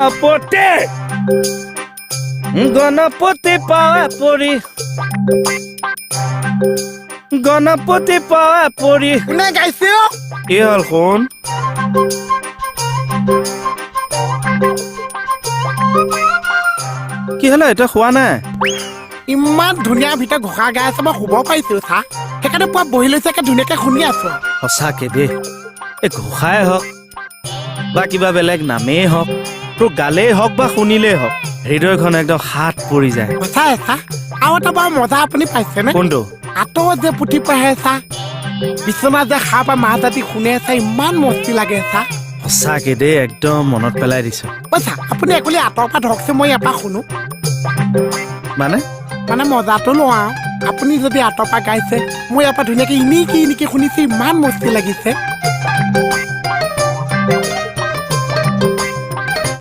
আপতে গণপতি পাৱা পৰি গণপতি পাৱা পৰি কোনে গাইছে অ? কি হ'ল শুন কি হ'লে এতিয়া খোৱা নাই ইমান ধুনীয়া ভিতৰত ঘোষা গাই আছে মই শুব পাৰিছো চা সেইকাৰণে পুৱা বহি লৈছে একে ধুনীয়াকে শুনি আছো সঁচাকে দেই এই ঘোষাই হওক বা কিবা বেলেগ নামেই হওক তোৰ গালেই হওক বা শুনিলেই হওক হৃদয়খন একদম হাত পৰি যায় সঁচাই চা আৰু এটা বাৰু মজা আপুনি পাইছেনে কোনটো আঁতৰ যে পুথি পঢ়ে চা বিচনা যে সাৰ পৰা মাহ জাতি শুনে চা ইমান মস্তি লাগে চা সঁচাকে দেই একদম মনত পেলাই দিছ চা আপুনি একোলি আঁতৰ পৰা ধৰকচোন মই ইয়াৰ পৰা শুনো মানে মজাটো লওঁ আৰু আপুনি যদি আঁতৰ পৰা গাইছে মই ইয়াৰ পৰা ধুনীয়াকে ইনিকি শুনিছো ইমান মস্তি লাগিছে